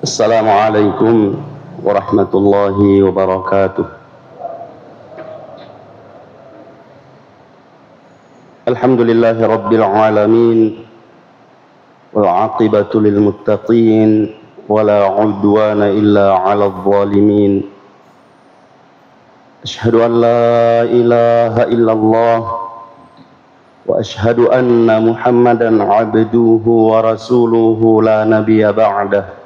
Assalamualaikum warahmatullahi wabarakatuh. Alhamdulillahi rabbil alamin wal aqibatu lil muttaqin wala udwana illa 'alal zalimin. Asyhadu an la ilaha illallah wa asyhadu anna Muhammadan 'abduhu wa rasuluhu la nabiyya ba'dah.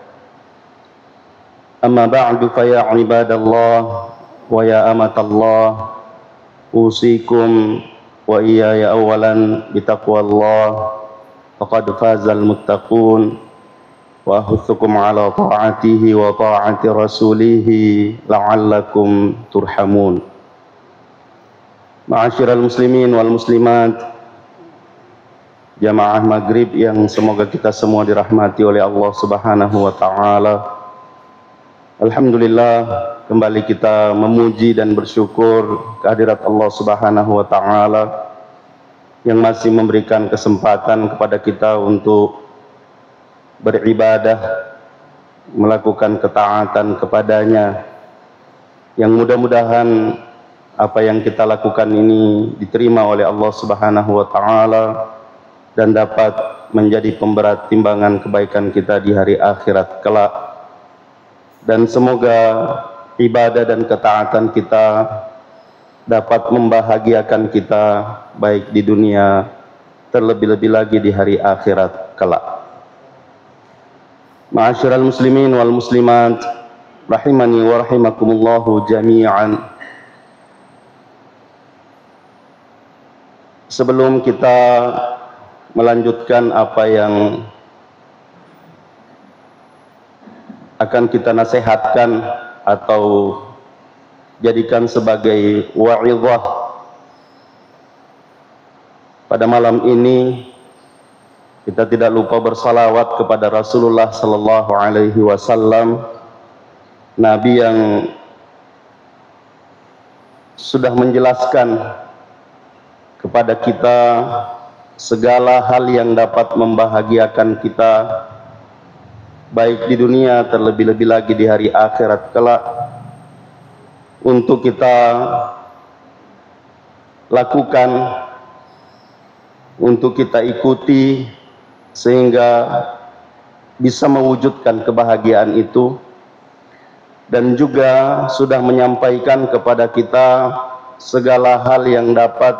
Amma ba'du fa ya ibadallah wa ya amatallah, usikum wa iyaya awalan bitaqwallah, faqad fazal muttaqun, wa ahuthukum ala ta'atihi wa ta'ati rasulihi la'allakum turhamun. Ma'asyiral muslimin wal muslimat, jamaah maghrib yang semoga kita semua dirahmati oleh Allah Subhanahu wa ta'ala. Alhamdulillah, kembali kita memuji dan bersyukur kehadirat Allah Subhanahu wa ta'ala yang masih memberikan kesempatan kepada kita untuk beribadah, melakukan ketaatan kepadanya, yang mudah-mudahan apa yang kita lakukan ini diterima oleh Allah Subhanahu wa ta'ala dan dapat menjadi pemberat timbangan kebaikan kita di hari akhirat kelak. Dan semoga ibadah dan ketaatan kita dapat membahagiakan kita baik di dunia, terlebih-lebih lagi di hari akhirat kelak. Ma'asyiral muslimin wal muslimat, rahimani wa rahimakumullahu jami'an. Sebelum kita melanjutkan apa yang akan kita nasihatkan atau jadikan sebagai wa'idhah pada malam ini, kita tidak lupa bersalawat kepada Rasulullah sallallahu alaihi wasallam, Nabi yang sudah menjelaskan kepada kita segala hal yang dapat membahagiakan kita baik di dunia, terlebih-lebih lagi di hari akhirat kelak, untuk kita lakukan, untuk kita ikuti, sehingga bisa mewujudkan kebahagiaan itu. Dan juga sudah menyampaikan kepada kita segala hal yang dapat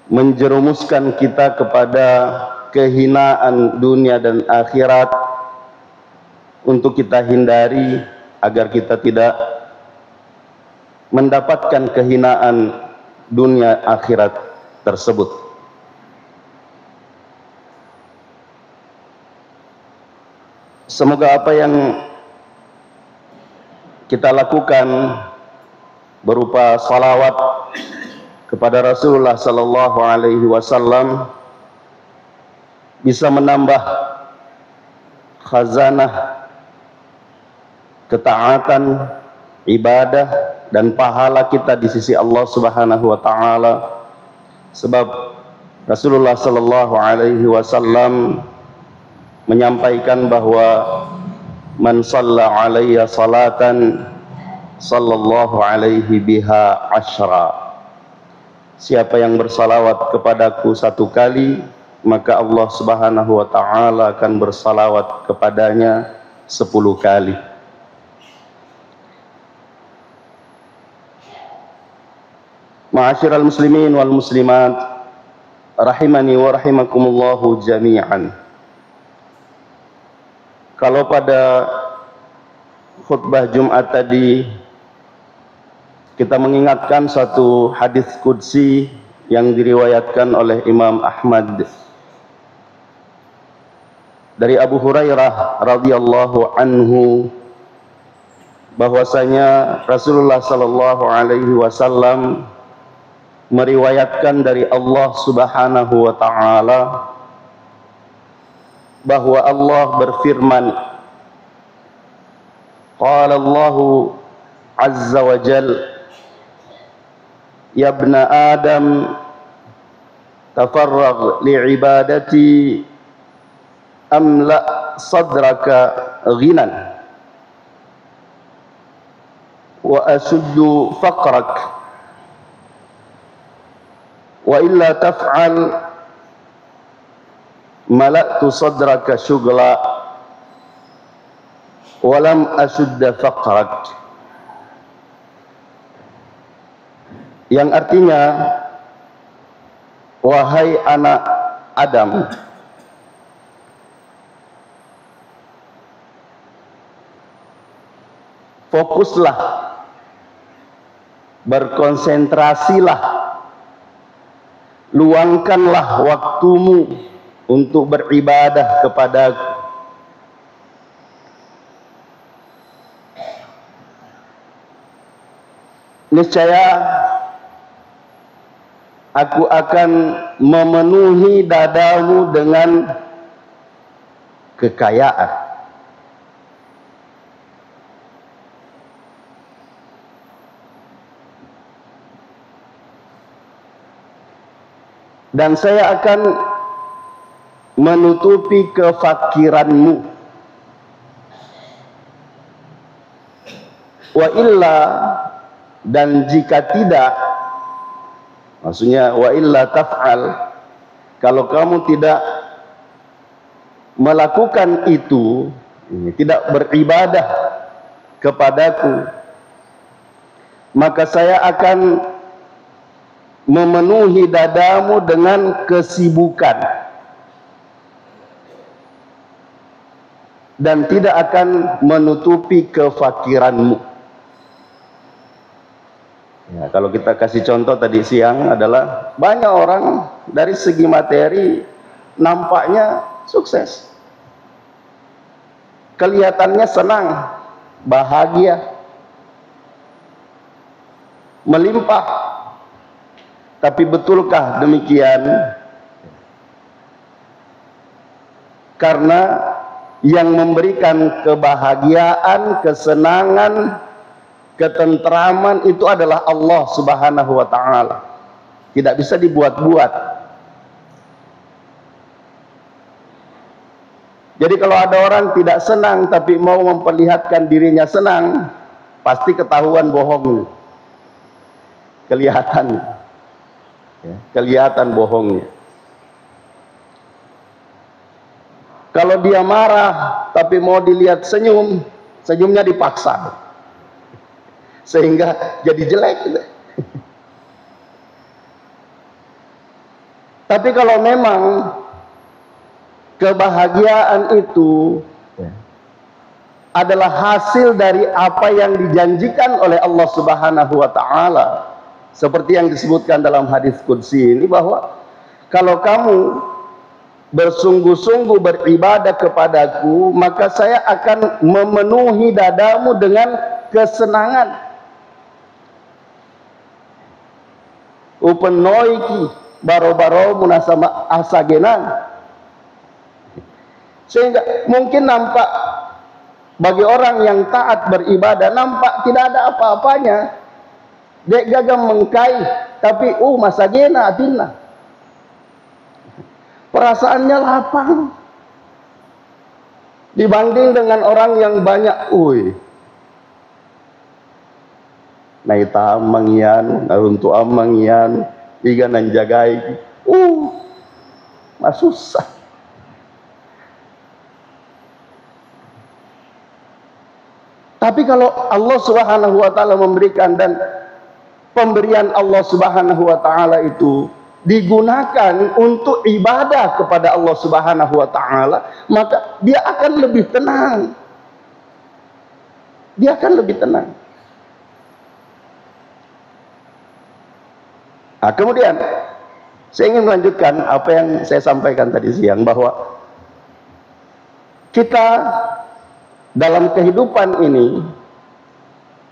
menjerumuskan kita kepada kehinaan dunia dan akhirat, untuk kita hindari agar kita tidak mendapatkan kehinaan dunia akhirat tersebut. Semoga apa yang kita lakukan berupa salawat kepada Rasulullah sallallahu alaihi wasallam bisa menambah khazanah ketaatan, ibadah dan pahala kita di sisi Allah Subhanahu wa ta'ala. Sebab Rasulullah sallallahu alaihi wasallam menyampaikan bahwa man shalla alayya salatan sallallahu alaihi biha asyra. Siapa yang bersalawat kepadaku satu kali, maka Allah Subhanahu wa ta'ala akan bersalawat kepadanya 10 kali. Ma'asyiral muslimin wal muslimat, rahimani wa rahimakumullahu jami'an. Kalau pada khutbah Jumat tadi kita mengingatkan satu hadis qudsi yang diriwayatkan oleh Imam Ahmad dari Abu Hurairah radhiyallahu anhu, bahwasanya Rasulullah sallallahu alaihi wasallam meriwayatkan dari Allah Subhanahu wa ta'ala bahwa Allah berfirman, qala Allahu azza wa jal, ya ibna Adam tafarragh li'ibadati amla sadraka ghinan wa asuddu faqrak wa illa taf'al mala'tu sadraka syughla wa lam asudda faqrak, yang artinya, wahai anak Adam, fokuslah, berkonsentrasilah, luangkanlah waktumu untuk beribadah kepadaku. Niscaya aku akan memenuhi dadamu dengan kekayaan. Dan saya akan menutupi kefakiranmu. Wa illa, dan jika tidak, maksudnya wa illa taf'al, kalau kamu tidak melakukan itu, tidak beribadah kepadaku, maka saya akan memenuhi dadamu dengan kesibukan dan tidak akan menutupi kefakiranmu. Ya, kalau kita kasih contoh tadi siang adalah banyak orang dari segi materi nampaknya sukses, kelihatannya senang, bahagia, melimpah. Tapi betulkah demikian? Karena yang memberikan kebahagiaan, kesenangan, ketentraman itu adalah Allah Subhanahu wa ta'ala. Tidak bisa dibuat-buat. Jadi kalau ada orang tidak senang tapi mau memperlihatkan dirinya senang, pasti ketahuan bohong. Kelihatan. Ya, kelihatan bohongnya. Kalau dia marah tapi mau dilihat senyum, senyumnya dipaksa sehingga jadi jelek gitu. Tapi kalau memang kebahagiaan itu adalah hasil dari apa yang dijanjikan oleh Allah Subhanahu wa ta'ala, seperti yang disebutkan dalam hadis qudsi ini, bahwa kalau kamu bersungguh-sungguh beribadah kepadaku, maka saya akan memenuhi dadamu dengan kesenangan. Upenoiki baro-baro munasama asagenan. Sehingga mungkin nampak bagi orang yang taat beribadah, nampak tidak ada apa-apanya. Dek gagam mengkai, tapi masagena atina. Perasaannya lapang. Dibanding dengan orang yang banyak, naita amangyan, naruntu amangyan, iga nanjagai, masusah. Tapi kalau Allah Subhanahu wa ta'ala memberikan, dan pemberian Allah Subhanahu wa ta'ala itu digunakan untuk ibadah kepada Allah Subhanahu wa ta'ala, maka dia akan lebih tenang. Dia akan lebih tenang. Nah, kemudian saya ingin melanjutkan apa yang saya sampaikan tadi siang, bahwa kita dalam kehidupan ini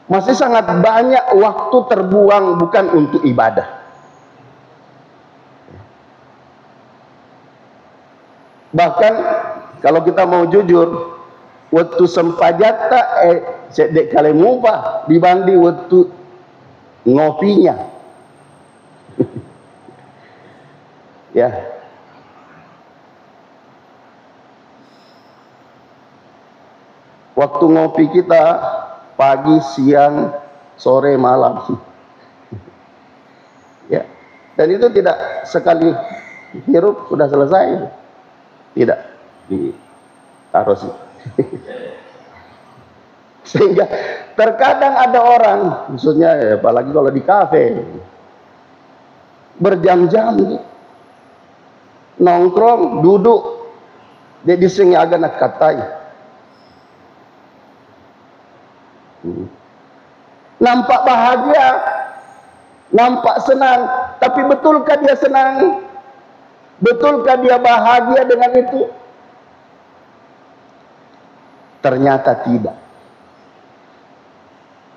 masih sangat banyak waktu terbuang bukan untuk ibadah. Bahkan kalau kita mau jujur, waktu sempajata sedek kali mubah dibanding waktu ngopinya. Ya. waktu ngopi kita pagi, siang, sore, malam. Ya. Dan itu tidak sekali hirup sudah selesai. Tidak ditaruh sih. Sehingga terkadang ada orang, maksudnya ya, apalagi kalau di kafe, berjam-jam nongkrong, duduk, jadi sing agak nak katai. Nampak bahagia, nampak senang, tapi betulkah dia senang? Betulkah dia bahagia dengan itu? Ternyata tidak.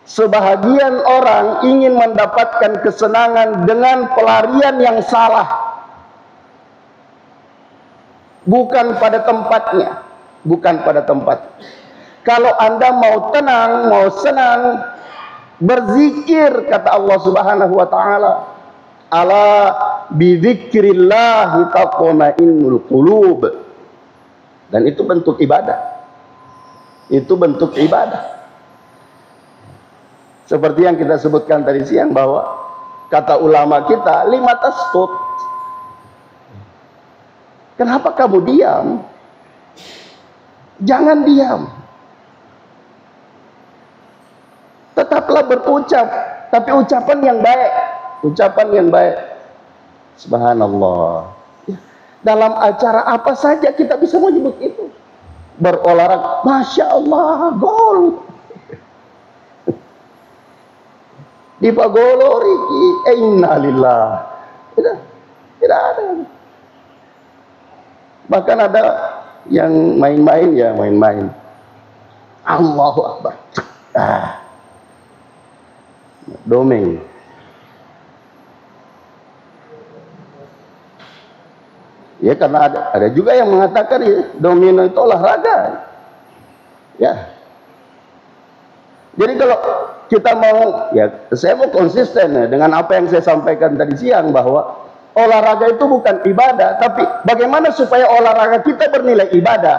Sebahagian orang ingin mendapatkan kesenangan dengan pelarian yang salah, bukan pada tempatnya, bukan pada tempat. Kalau Anda mau tenang, mau senang, berzikir, kata Allah Subhanahu wa taala, ala bidzikrillah tatma'innul qulub. Dan itu bentuk ibadah. Itu bentuk ibadah. Seperti yang kita sebutkan tadi siang, bahwa kata ulama kita 5 tasbut. Kenapa kamu diam? Jangan diam. Tetaplah berucap, tapi ucapan yang baik. Ucapan yang baik. Subhanallah. Dalam acara apa saja kita bisa menyebut itu. Berolahraga, Masya Allah, gol. Di pagolo Riki, innalillah. Tidak ada. Bahkan ada yang main-main, ya main-main. Allahu Akbar. Domeng. Ya, karena ada juga yang mengatakan ya, domino itu olahraga. Ya. Jadi kalau kita mau, ya saya mau konsisten ya, dengan apa yang saya sampaikan tadi siang, bahwa olahraga itu bukan ibadah, tapi bagaimana supaya olahraga kita bernilai ibadah.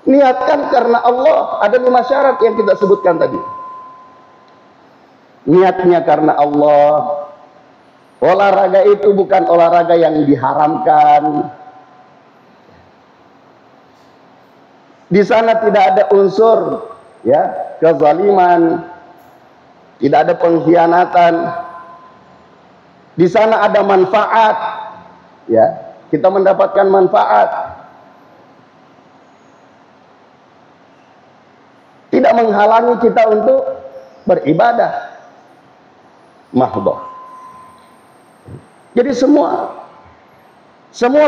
Niatkan karena Allah. Ada 5 syarat yang kita sebutkan tadi. Niatnya karena Allah. Olahraga itu bukan olahraga yang diharamkan. Di sana tidak ada unsur ya kezaliman, tidak ada pengkhianatan. Di sana ada manfaat, ya kita mendapatkan manfaat. Tidak menghalangi kita untuk beribadah. Mahdhah. Jadi semua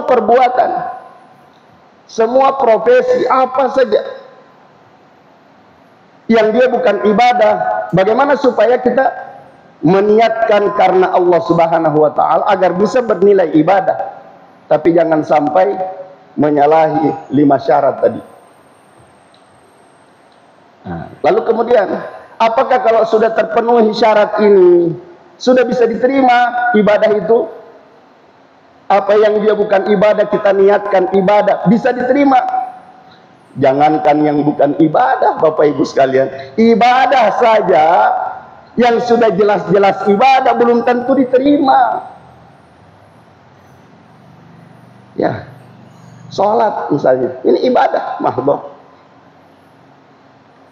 perbuatan, semua profesi, apa saja yang dia bukan ibadah, bagaimana supaya kita meniatkan karena Allah Subhanahu wa taala agar bisa bernilai ibadah. Tapi jangan sampai menyalahi 5 syarat tadi. Lalu kemudian, apakah kalau sudah terpenuhi syarat ini, sudah bisa diterima ibadah itu? Apa yang dia bukan ibadah, kita niatkan ibadah, bisa diterima. Jangankan yang bukan ibadah, Bapak Ibu sekalian, ibadah saja yang sudah jelas-jelas ibadah belum tentu diterima. Ya, sholat misalnya, ini ibadah mahdhah.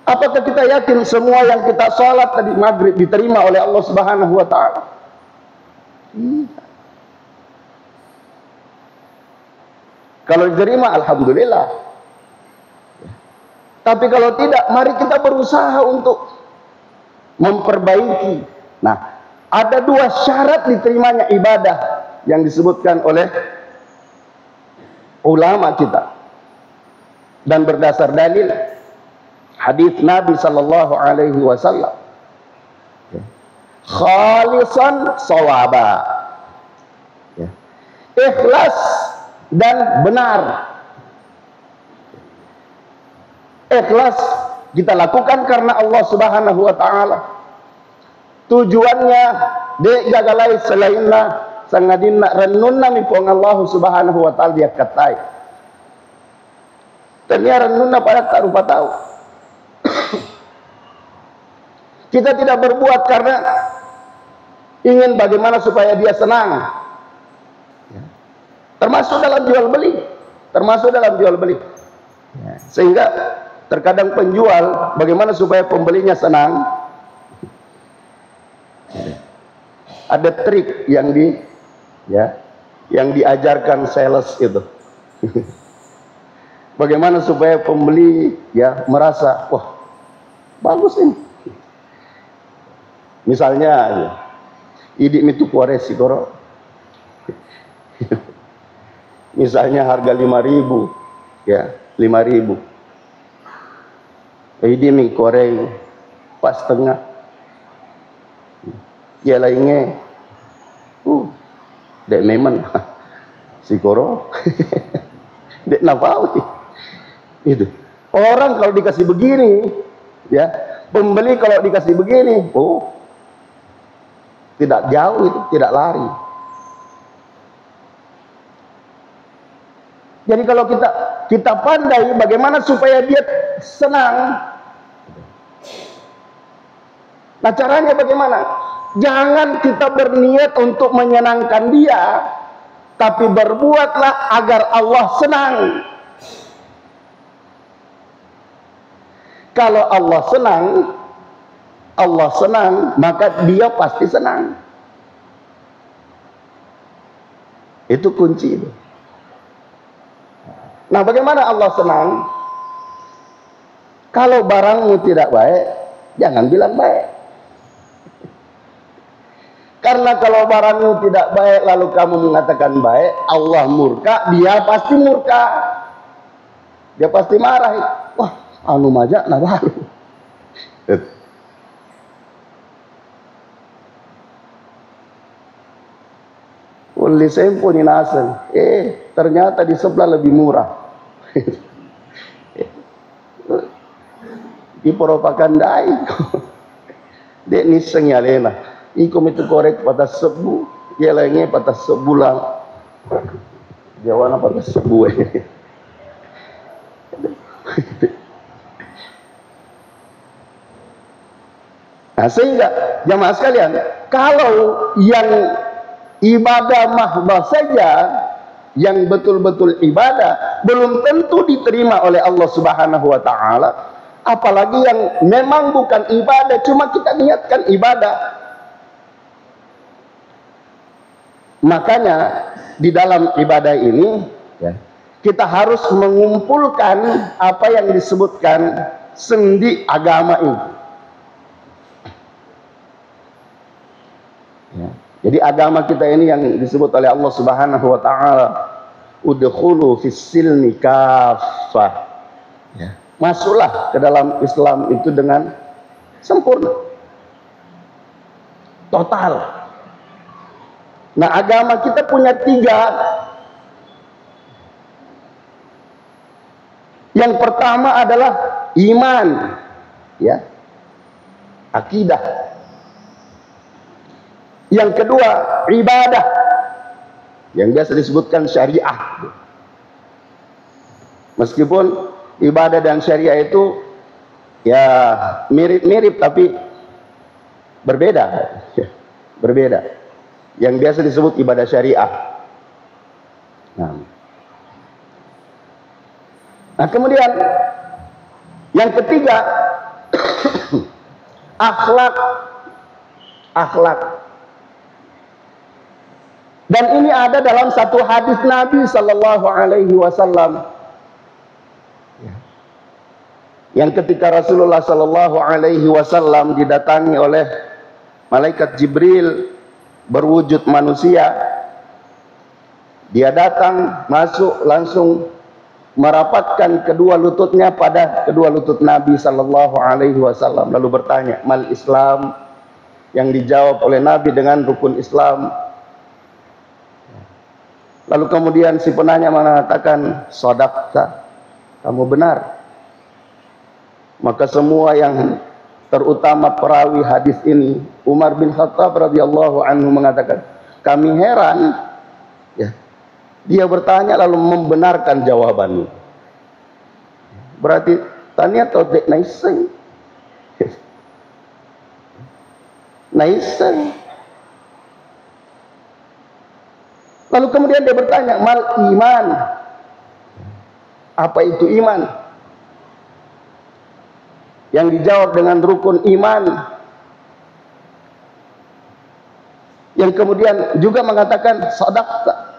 Apakah kita yakin semua yang kita sholat tadi maghrib diterima oleh Allah Subhanahu wa taala? Kalau diterima, alhamdulillah. Tapi kalau tidak, mari kita berusaha untuk memperbaiki. Nah, ada 2 syarat diterimanya ibadah yang disebutkan oleh ulama kita, dan berdasar dalil hadis Nabi sallallahu alaihi wasallam, khalisan shawaba, ikhlas dan benar. Ikhlas kita lakukan karena Allah Subhanahu wa taala. Tujuannya de gagalai selainna sangadinna renunna mipong Allah Subhanahu wa taala dia katai. Ternyata nuna pada tak rupa tahu. Kita tidak berbuat karena ingin bagaimana supaya dia senang. Termasuk dalam jual beli. Sehingga terkadang penjual bagaimana supaya pembelinya senang. Ada trik yang diajarkan sales itu. Bagaimana supaya pembeli merasa, wah, bagus ini. Misalnya idik itu kuaresi koro. Misalnya harga 5.000, 5.000. Idik mi koreng pas setengah. Ya lainnya, dek memang si koro, dek nafau itu. Orang kalau dikasih begini, pembeli kalau dikasih begini, tidak jauh itu, tidak lari. Jadi kalau kita pandai bagaimana supaya dia senang. Nah, caranya bagaimana? Jangan kita berniat untuk menyenangkan dia, tapi berbuatlah agar Allah senang. Kalau Allah senang, maka dia pasti senang. Itu kunci itu. Nah, bagaimana Allah senang? Kalau barangmu tidak baik, jangan bilang baik. Karena kalau barangmu tidak baik lalu kamu mengatakan baik, Allah murka, dia pasti murka. Dia pasti marah. Wah, anu majak nah baru. Uli sempo ni nasen. Ternyata di sebelah lebih murah. Di propagandai. Dek niseng ya lena. Ikom itu korek pada sebu, dia lainnya pada sebulan. Jawana pada sebu. Nah, sehingga jamaah sekalian, kalau yang ibadah mahbah saja, yang betul-betul ibadah, belum tentu diterima oleh Allah Subhanahu wa Ta'ala. Apalagi yang memang bukan ibadah, cuma kita niatkan ibadah. Makanya di dalam ibadah ini kita harus mengumpulkan apa yang disebutkan sendi agama ini. Jadi agama kita ini yang disebut oleh Allah Subhanahu wa Ta'ala, udkhulu fis silmi kaffah. Masuklah ke dalam Islam itu dengan sempurna, total. Nah, agama kita punya 3. Yang pertama adalah iman, akidah. Yang kedua ibadah, yang biasa disebutkan syariah. Meskipun ibadah dan syariah itu mirip-mirip tapi berbeda. Berbeda. Yang biasa disebut ibadah syariah. Nah, kemudian yang ketiga akhlak. Dan ini ada dalam satu hadis Nabi Sallallahu Alaihi Wasallam. Yang ketika Rasulullah Sallallahu Alaihi Wasallam didatangi oleh malaikat Jibril berwujud manusia, dia datang, masuk, langsung merapatkan kedua lututnya pada kedua lutut Nabi Sallallahu Alaihi Wasallam, lalu bertanya, mal Islam? Yang dijawab oleh Nabi dengan rukun Islam. Lalu kemudian si penanya mengatakan, shadaqta, kamu benar. Maka semua yang terutama perawi hadis ini, Umar bin Khattab radhiyallahu anhu mengatakan, kami heran, dia bertanya lalu membenarkan jawabanmu. Berarti tanya atau dek naiseng. Naiseng. Lalu kemudian dia bertanya, mal iman. Apa itu iman? Yang dijawab dengan rukun iman. Yang kemudian juga mengatakan sadaqta.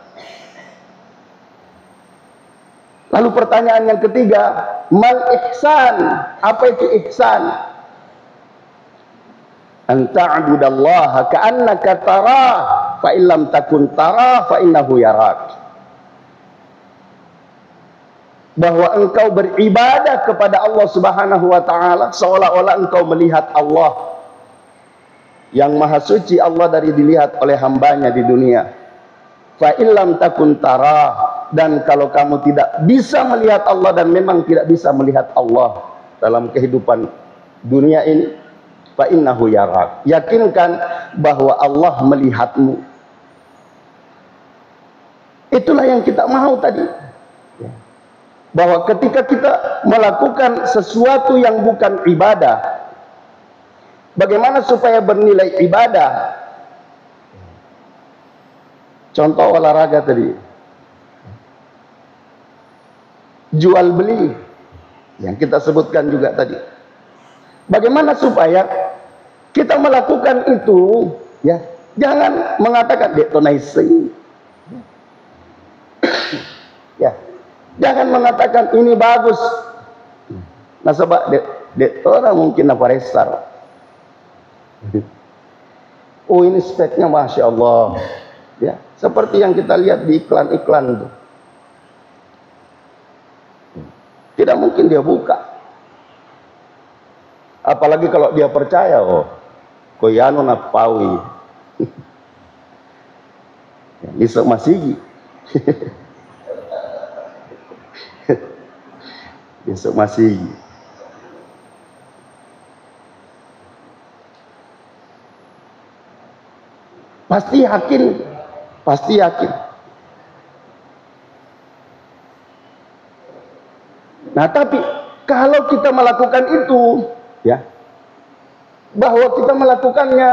Lalu pertanyaan yang ketiga, mal ihsan. Apa itu ihsan? An ta'budallaha ka'annaka tarah, fa illam takun tarah fa innahu yarak. Bahwa engkau beribadah kepada Allah Subhanahu wa taala seolah-olah engkau melihat Allah. Yang maha suci Allah dari dilihat oleh hambanya di dunia. Fa illam takun tarah, dan kalau kamu tidak bisa melihat Allah dan memang tidak bisa melihat Allah dalam kehidupan dunia ini, fa innahu yarak. Yakinkan bahwa Allah melihatmu. Itulah yang kita mau tadi. Bahwa ketika kita melakukan sesuatu yang bukan ibadah, bagaimana supaya bernilai ibadah? Contoh olahraga tadi, jual beli yang kita sebutkan juga tadi. Bagaimana supaya kita melakukan itu, ya? Jangan mengatakan detonasi, ya. Jangan mengatakan ini bagus. Nah, sebab orang mungkin apa resar. Oh, ini speknya masya Allah, ya. Seperti yang kita lihat di iklan-iklan itu. Tidak mungkin dia buka. Apalagi kalau dia percaya, oh, koyano napawi. Bisa masih. Besok masih. Pasti yakin, pasti yakin. Nah, tapi kalau kita melakukan itu, ya, bahwa kita melakukannya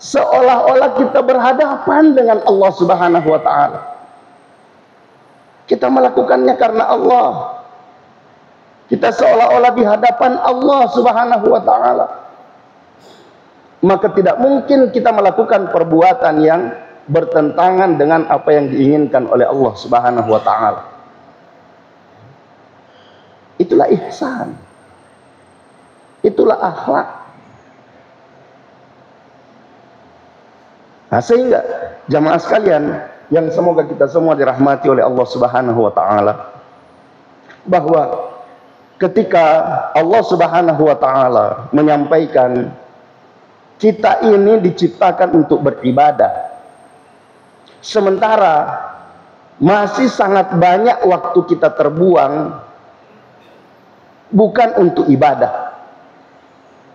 seolah-olah kita berhadapan dengan Allah Subhanahu wa taala. Kita melakukannya karena Allah. Kita seolah-olah di hadapan Allah Subhanahu wa taala. Maka tidak mungkin kita melakukan perbuatan yang bertentangan dengan apa yang diinginkan oleh Allah Subhanahu wa taala. Itulah ihsan. Itulah akhlak. Nah, sehingga jamaah sekalian yang semoga kita semua dirahmati oleh Allah Subhanahu wa taala, bahwa ketika Allah Subhanahu wa taala menyampaikan kita ini diciptakan untuk beribadah, sementara masih sangat banyak waktu kita terbuang bukan untuk ibadah,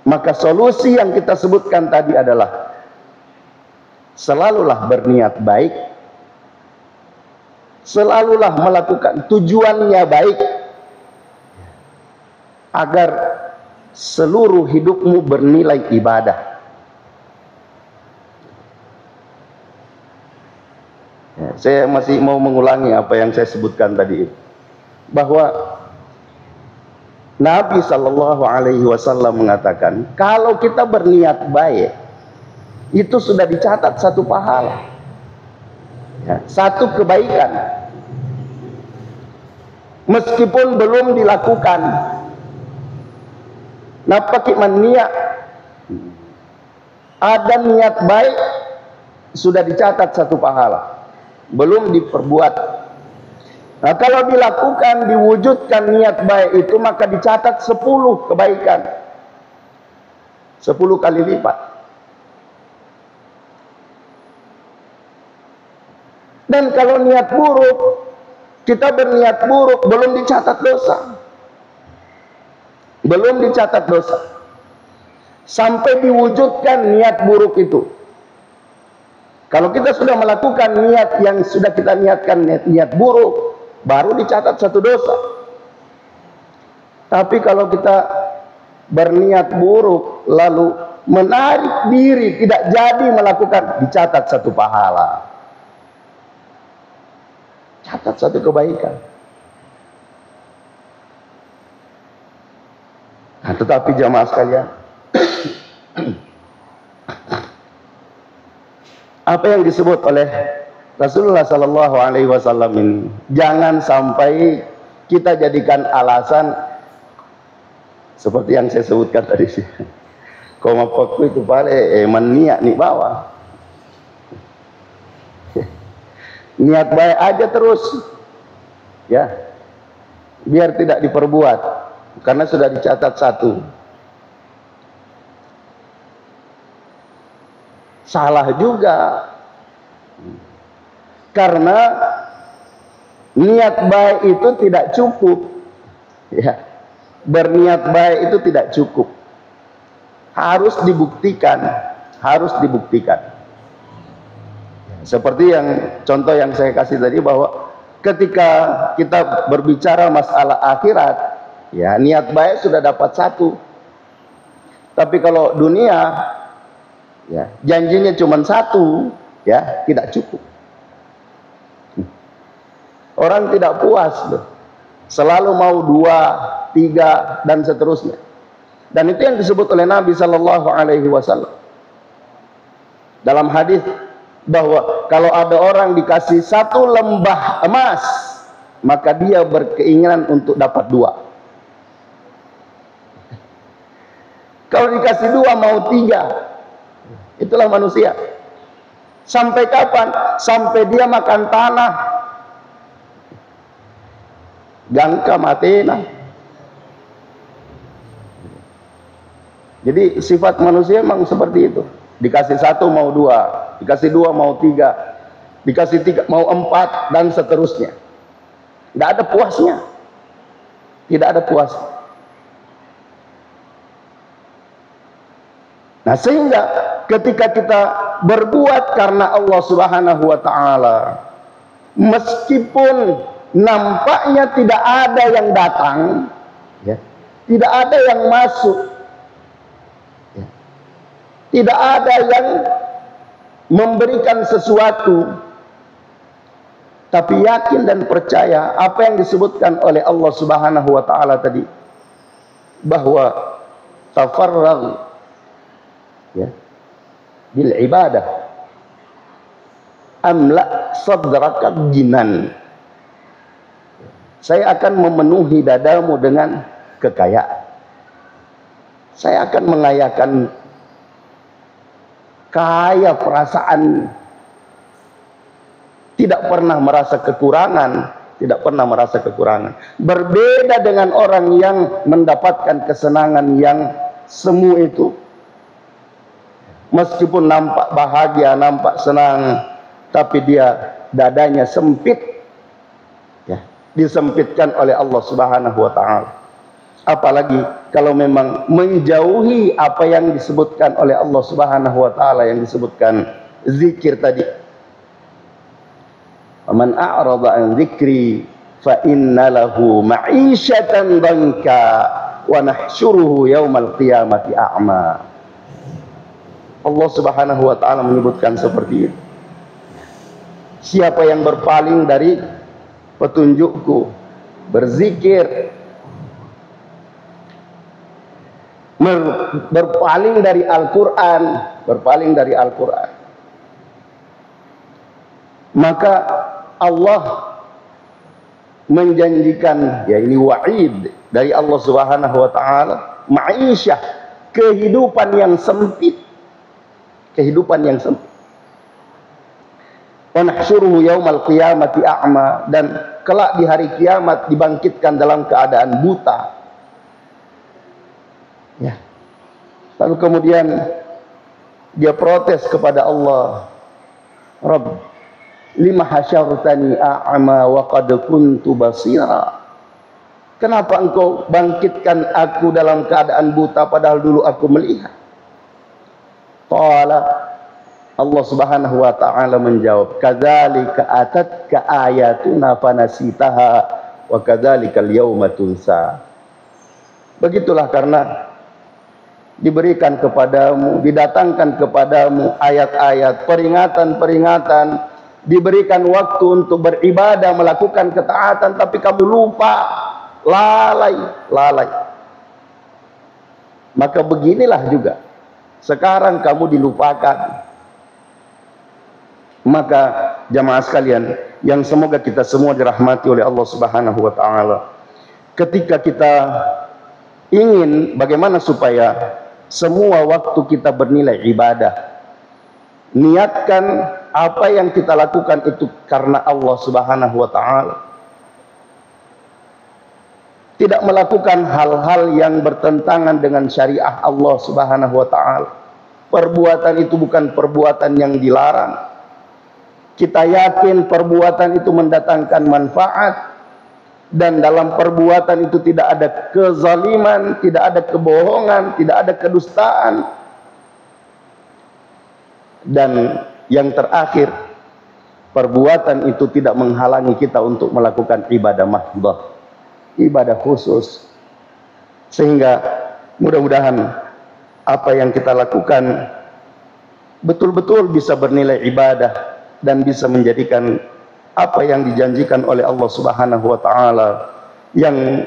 maka solusi yang kita sebutkan tadi adalah selalulah berniat baik, selalulah melakukan tujuannya baik, agar seluruh hidupmu bernilai ibadah. Ya, saya masih mau mengulangi apa yang saya sebutkan tadi, bahwa Nabi Shallallahu Alaihi Wasallam mengatakan, kalau kita berniat baik, itu sudah dicatat satu pahala, ya, satu kebaikan, meskipun belum dilakukan. Nah, pakai niat, ada niat baik, sudah dicatat satu pahala, belum diperbuat. Nah, kalau dilakukan, diwujudkan niat baik itu, maka dicatat 10 kebaikan, 10 kali lipat. Dan kalau niat buruk, kita berniat buruk, belum dicatat dosa. Belum dicatat dosa sampai diwujudkan niat buruk itu. Kalau kita sudah melakukan niat yang sudah kita niatkan, niat buruk, baru dicatat satu dosa. Tapi kalau kita berniat buruk lalu menarik diri tidak jadi melakukan, dicatat satu pahala, catat satu kebaikan. Nah, tetapi jamaah sekalian, apa yang disebut oleh Rasulullah Sallallahu Alaihi Wasallam ini jangan sampai kita jadikan alasan seperti yang saya sebutkan tadi sih. Komapaku itu pale maniak nih bawah. Niat baik aja terus, ya, biar tidak diperbuat, karena sudah dicatat satu. Salah juga, karena niat baik itu tidak cukup, ya, berniat baik itu tidak cukup, harus dibuktikan, harus dibuktikan. Seperti yang contoh yang saya kasih tadi, bahwa ketika kita berbicara masalah akhirat, ya, niat baik sudah dapat satu. Tapi kalau dunia, ya, janjinya cuma satu, ya, tidak cukup. Orang tidak puas loh, selalu mau 2, 3 dan seterusnya. Dan itu yang disebut oleh Nabi Sallallahu Alaihi Wasallam dalam hadis, bahwa kalau ada orang dikasih 1 lembah emas, maka dia berkeinginan untuk dapat 2. Kalau dikasih 2 mau 3. Itulah manusia. Sampai kapan? Sampai dia makan tanah, gangka matena. Jadi sifat manusia memang seperti itu. Dikasih 1 mau 2, dikasih 2 mau 3, dikasih 3 mau 4 dan seterusnya. Tidak ada puasnya, tidak ada puasnya. Nah, sehingga ketika kita berbuat karena Allah Subhanahu wa Ta'ala, meskipun nampaknya tidak ada yang datang, ya, tidak ada yang masuk, tidak ada yang memberikan sesuatu, tapi yakin dan percaya apa yang disebutkan oleh Allah Subhanahu wa Ta'ala tadi, bahwa tafarragh, ya, bil ibadah amla sadraka jinan. Saya akan memenuhi dadamu dengan kekayaan. Saya akan mengayakan kaya perasaan, tidak pernah merasa kekurangan, tidak pernah merasa kekurangan. Berbeda dengan orang yang mendapatkan kesenangan yang semu itu, meskipun nampak bahagia, nampak senang, tapi dia dadanya sempit, ya, disempitkan oleh Allah Subhanahu wa Ta'ala. Apalagi kalau memang menjauhi apa yang disebutkan oleh Allah Subhanahu wa Ta'ala, yang disebutkan zikir tadi. Man a'rada an dzikri fa inna lahu ma'isyatan dhanka wa nahsyuruhu yaumal qiyamati a'ma. Allah Subhanahu wa Ta'ala menyebutkan seperti itu. Siapa yang berpaling dari petunjukku, berzikir, berpaling dari Al-Quran, berpaling dari Al-Quran, maka Allah menjanjikan, ya, ini wa'id dari Allah Subhanahu wa Ta'ala, ma'isyah, kehidupan yang sempit, kehidupan yang sempit. Wa nahsyuruhu yaumal qiyamati a'ma, dan kelak di hari kiamat dibangkitkan dalam keadaan buta. Ya. Lalu kemudian dia protes kepada Allah, Rabb, lima hasyartani a'ma wa qad kuntu basira. Kenapa engkau bangkitkan aku dalam keadaan buta padahal dulu aku melihat? Qala, Allah Subhanahu wa Ta'ala menjawab, kadzalika atatka ayatuna fanasitaha wa kadzalikal yauma tunsa. Begitulah karena diberikan kepadamu, didatangkan kepadamu ayat-ayat, peringatan-peringatan, diberikan waktu untuk beribadah, melakukan ketaatan, tapi kamu lupa, lalai. Maka beginilah juga, sekarang kamu dilupakan. Maka jamaah sekalian, yang semoga kita semua dirahmati oleh Allah Subhanahu wa taala, ketika kita ingin bagaimana supaya semua waktu kita bernilai ibadah, niatkan apa yang kita lakukan itu karena Allah Subhanahu wa taala. Tidak melakukan hal-hal yang bertentangan dengan syariah Allah Subhanahu wa taala. Perbuatan itu bukan perbuatan yang dilarang. Kita yakin perbuatan itu mendatangkan manfaat, dan dalam perbuatan itu tidak ada kezaliman, tidak ada kebohongan, tidak ada kedustaan. Dan yang terakhir, perbuatan itu tidak menghalangi kita untuk melakukan ibadah mahdhah, ibadah khusus. Sehingga mudah-mudahan apa yang kita lakukan betul-betul bisa bernilai ibadah dan bisa menjadikan apa yang dijanjikan oleh Allah Subhanahu wa taala, yang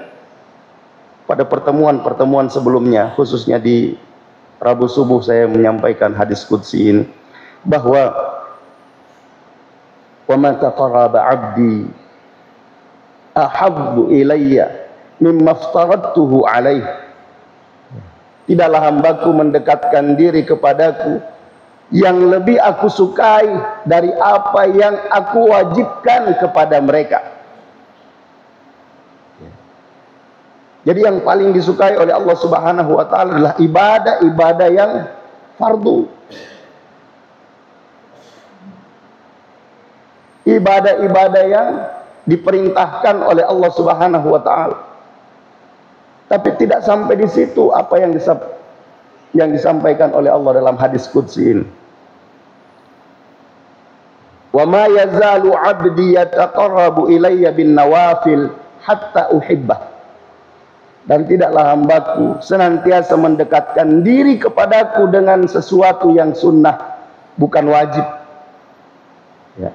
pada pertemuan-pertemuan sebelumnya, khususnya di Rabu subuh saya menyampaikan hadis qudsi ini, bahwa wa ma taqarraba 'abdi ahabbu ilayya mimma aftaradtuhu alaihi. Tidaklah hambaku mendekatkan diri kepadaku yang lebih aku sukai dari apa yang aku wajibkan kepada mereka. Jadi yang paling disukai oleh Allah Subhanahu wa taala adalah ibadah-ibadah yang fardu. Ibadah-ibadah yang diperintahkan oleh Allah Subhanahu wa taala. Tapi tidak sampai di situ apa yang disampaikan oleh Allah dalam hadis qudsi ini. Wa ma yazalu 'abdi yataqarrabu ilayya bin nawafil hatta uhibbah. Dan tidaklah hambaku senantiasa mendekatkan diri kepadaku dengan sesuatu yang sunnah, bukan wajib, ya,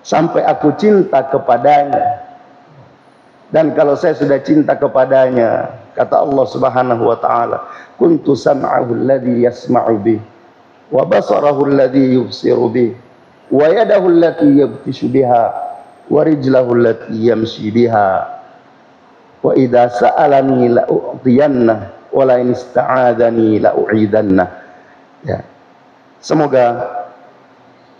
sampai aku cinta kepadanya. Dan kalau saya sudah cinta kepadanya, kata Allah Subhanahu wa taala, kuntu sam'ahu alladhi yasma'u bih, wa basarahu alladhi yubsiru bih, wa yadahu allati yabtishu biha, wa rijlahu allati yamshi biha, wa idza sa'alani la u'tiyanna, wa la in ista'adani la u'idanna. Ya. Semoga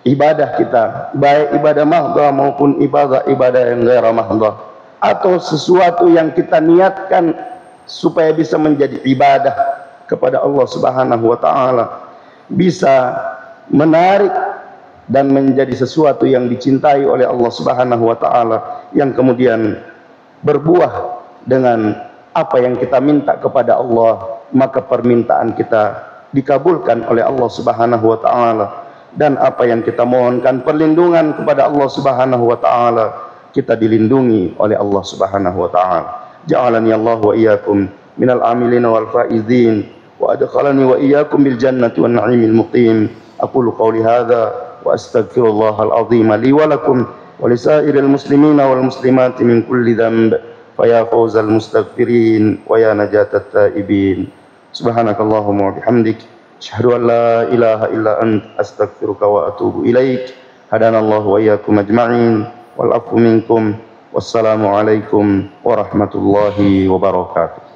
ibadah kita, baik ibadah mahdhah maupun ibadah yang ghaira mahdhah, atau sesuatu yang kita niatkan supaya bisa menjadi ibadah kepada Allah Subhanahu wa taala, bisa menarik dan menjadi sesuatu yang dicintai oleh Allah Subhanahu wa taala, yang kemudian berbuah dengan apa yang kita minta kepada Allah, maka permintaan kita dikabulkan oleh Allah Subhanahu wa taala, dan apa yang kita mohonkan perlindungan kepada Allah Subhanahu wa taala, kita dilindungi oleh Allah Subhanahu wa taala. Ja'alani Allah wa iyyakum minal amilin wal faizin, wa adkhalani wa iyyakum bil jannati wan na'imil muqim. Aqulu qawli hadza wa astaghfirullahal azim li wa lakum wa lisairil muslimina wal muslimati min kulli dhanb, fa ya fawzal mustaghfirin wa ya najatat taibin. Subhanakallahumma wa bihamdik, asyhadu an la ilaha illa ant, astaghfiruka wa atubu ilaik. Hadanallahu wa iyyakum ajma'in, wal afu minkum. Wassalamualaikum warahmatullahi wabarakatuh.